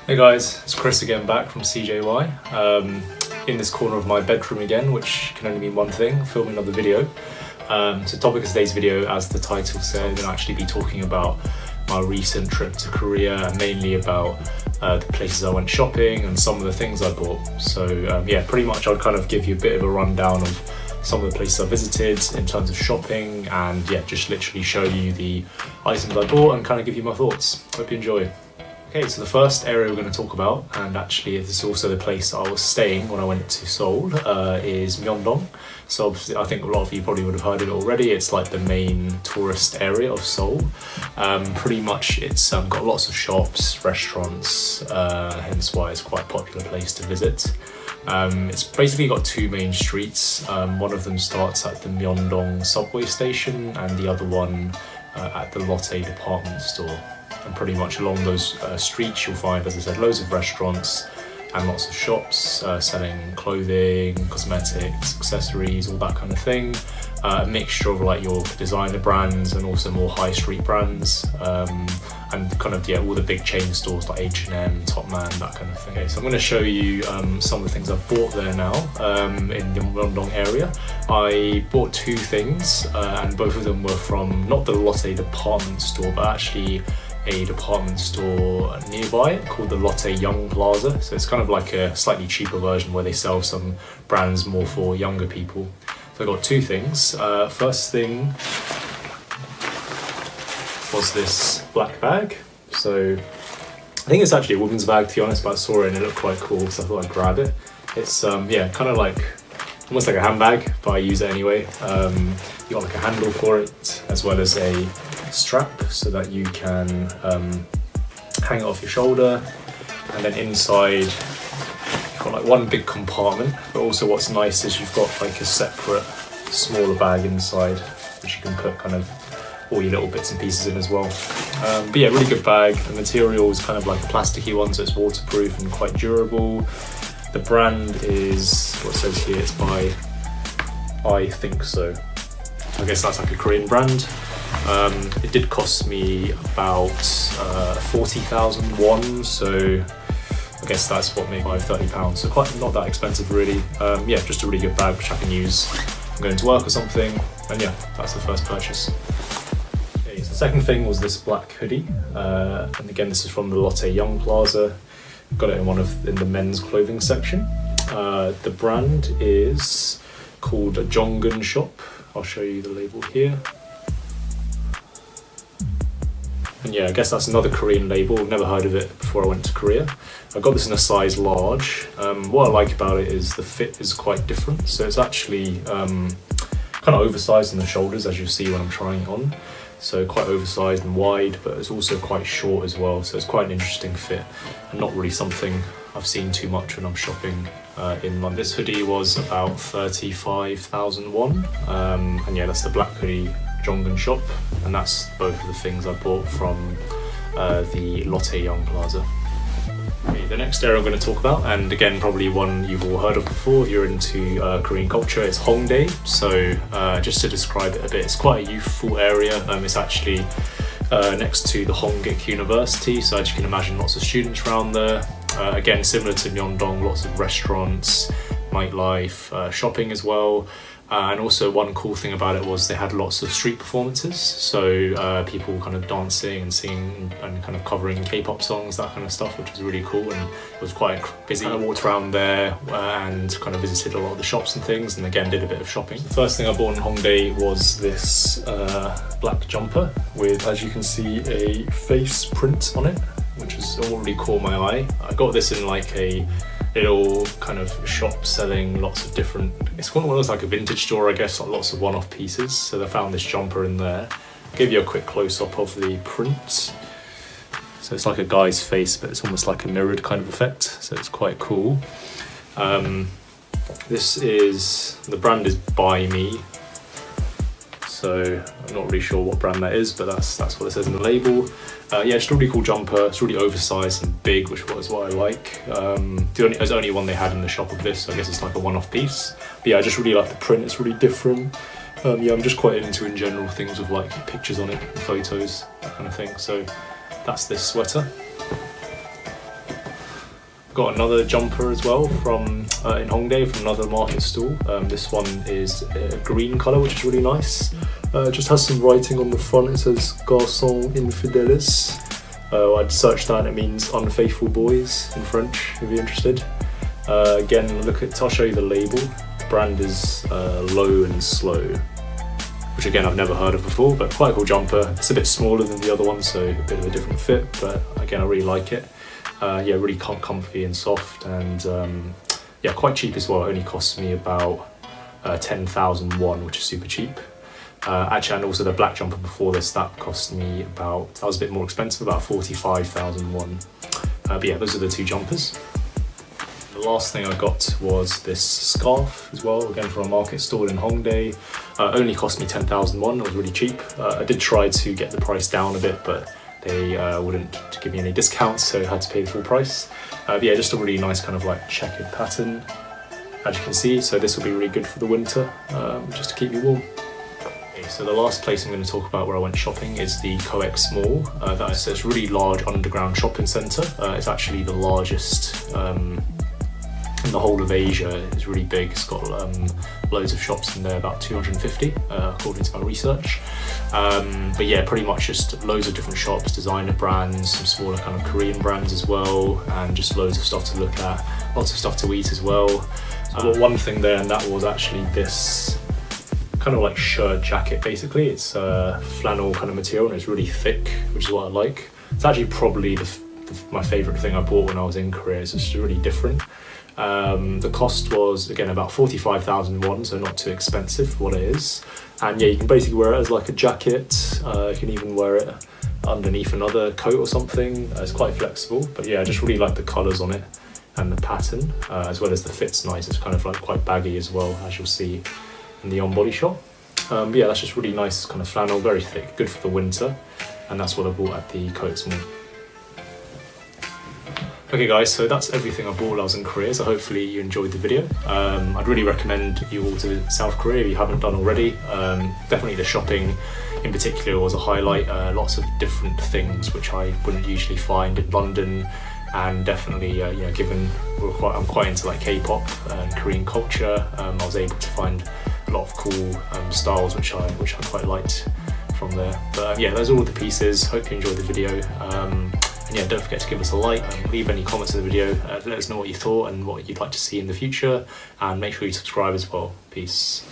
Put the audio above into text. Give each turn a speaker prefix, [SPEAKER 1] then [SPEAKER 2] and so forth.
[SPEAKER 1] Hey guys, it's Chris again, back from CJY. In this corner of my bedroom again, which can only mean one thing, filming another video. So topic of today's video, as the title said, I'm going to actually be talking about my recent trip to Korea and mainly about the places I went shopping and some of the things I bought. So yeah, pretty much I'll kind of give you a bit of a rundown of some of the places I visited in terms of shopping and yeah, just literally show you the items I bought and kind of give you my thoughts. Hope you enjoy. Okay, so the first area we're going to talk about, and actually this is also the place I was staying when I went to Seoul, is Myeongdong. So obviously, I think a lot of you probably would have heard of it already. It's like the main tourist area of Seoul. Pretty much it's got lots of shops, restaurants, hence why it's quite a popular place to visit. It's basically got two main streets. One of them starts at the Myeongdong subway station and the other one at the Lotte department store. And pretty much along those streets you'll find, as I said, loads of restaurants and lots of shops selling clothing, cosmetics, accessories, all that kind of thing. A mixture of like your designer brands and also more high street brands, and kind of all the big chain stores like H&M, Topman, that kind of thing. Okay, so I'm going to show you some of the things I've bought there now in the Myeongdong area. I bought two things and both of them were from not the Lotte department store but actually a department store nearby called the Lotte Young Plaza. So it's kind of like a slightly cheaper version where they sell some brands more for younger people. So I got two things. First thing was this black bag. So I think it's actually a woman's bag to be honest, but I saw it and it looked quite cool, so I thought I'd grab it. It's yeah, kind of like almost like a handbag, but I use it anyway. You got like a handle for it as well as a strap so that you can hang it off your shoulder, and then inside you've got like one big compartment, but also what's nice is you've got like a separate smaller bag inside which you can put kind of all your little bits and pieces in as well. But yeah, really good bag. The material is kind of like a plasticky one, so it's waterproof and quite durable. The brand is, what it says here, it's by I Think So. I guess that's like a Korean brand. It did cost me about 40,000 won, so I guess that's what made £30, so quite not that expensive really. Yeah, just a really good bag which I can use if I'm going to work or something, and yeah, that's the first purchase. Okay, so the second thing was this black hoodie, and again this is from the Lotte Young Plaza. Got it in the men's clothing section. The brand is called Jongun Shop. I'll show you the label here. And yeah, I guess that's another Korean label. I've never heard of it before I went to Korea. I got this in a size large. What I like about it is the fit is quite different. So it's actually kind of oversized on the shoulders, as you'll see when I'm trying it on. So quite oversized and wide, but it's also quite short as well. So it's quite an interesting fit and not really something I've seen too much when I'm shopping in London. This hoodie was about 35,000 won. And yeah, that's the black hoodie Jongun Shop, and that's both of the things I bought from the Lotte Young Plaza. Okay, the next area I'm going to talk about, and again probably one you've all heard of before if you're into Korean culture, it's Hongdae. So just to describe it a bit, it's quite a youthful area. It's actually next to the Hongdae University, so as you can imagine lots of students around there. Again, similar to Myeongdong, lots of restaurants, nightlife, shopping as well. And also one cool thing about it was they had lots of street performances, so people kind of dancing and singing and kind of covering K-pop songs, that kind of stuff, which was really cool, and it was quite busy. I walked around there and kind of visited a lot of the shops and things, and again did a bit of shopping. The first thing I bought in Hongdae was this black jumper with, as you can see, a face print on it, which has already caught my eye. I got this in like a little kind of shop selling lots of different, it's almost like a vintage store I guess, like lots of one-off pieces. So I found this jumper in there. I'll give you a quick close-up of the print. So it's like a guy's face, but it's almost like a mirrored kind of effect, so it's quite cool. This is, the brand is By Me, so I'm not really sure what brand that is, but that's what it says in the label. Yeah, just a really cool jumper. It's really oversized and big, which was what I like. There's only one they had in the shop of this, so I guess it's like a one-off piece. But yeah, I just really like the print. It's really different. Yeah, I'm just quite into in general things with like pictures on it, photos, that kind of thing. So that's this sweater. Got another jumper as well from in Hongdae from another market stall. This one is a green colour, which is really nice. Just has some writing on the front. It says "Garçons infidèles." I'd search that and it means unfaithful boys in French, if you're interested. Again, I'll show you the label. The brand is Low and Slow, which again I've never heard of before, but quite a cool jumper. It's a bit smaller than the other one, so a bit of a different fit, but again I really like it. Yeah, really comfy and soft, and yeah, quite cheap as well. It only costs me about 10,000 won, which is super cheap. Actually, and also the black jumper before this, that cost me about, that was a bit more expensive, about 45,000 won. But yeah, those are the two jumpers. The last thing I got was this scarf as well, again from a market stall in Hongdae. Only cost me 10,000 won, it was really cheap. I did try to get the price down a bit, but they wouldn't give me any discounts, so I had to pay the full price. But yeah, just a really nice kind of like checkered pattern, as you can see. So this will be really good for the winter, just to keep you warm. Okay, so the last place I'm going to talk about where I went shopping is the COEX Mall. That is a really large underground shopping centre. It's actually the largest in the whole of Asia. It's really big. It's got loads of shops in there, about 250 according to my research. But yeah, pretty much just loads of different shops, designer brands, some smaller kind of Korean brands as well, and just loads of stuff to look at, lots of stuff to eat as well. So I got one thing there, and that was actually this kind of like shirt jacket basically. It's flannel kind of material and it's really thick, which is what I like. It's actually probably my favourite thing I bought when I was in Korea. It's just really different. The cost was again about 45,000 won, so not too expensive for what it is. And yeah, you can basically wear it as like a jacket. You can even wear it underneath another coat or something. It's quite flexible, but yeah, I just really like the colours on it and the pattern, as well as the fit's nice. It's kind of like quite baggy as well, as you'll see in the on-body shot. But yeah, that's just really nice kind of flannel, very thick, good for the winter, and that's what I bought at the COEX Mall. Okay guys, so that's everything I bought while I was in Korea, so hopefully you enjoyed the video. I'd really recommend you all to South Korea if you haven't done already. Definitely the shopping in particular was a highlight. Lots of different things which I wouldn't usually find in London, and definitely you know, given I'm quite into like K-pop and Korean culture, I was able to find a lot of cool styles which I quite liked from there. But yeah, those are all the pieces. Hope you enjoyed the video. And yeah, don't forget to give us a like, leave any comments in the video, let us know what you thought and what you'd like to see in the future, and make sure you subscribe as well. Peace.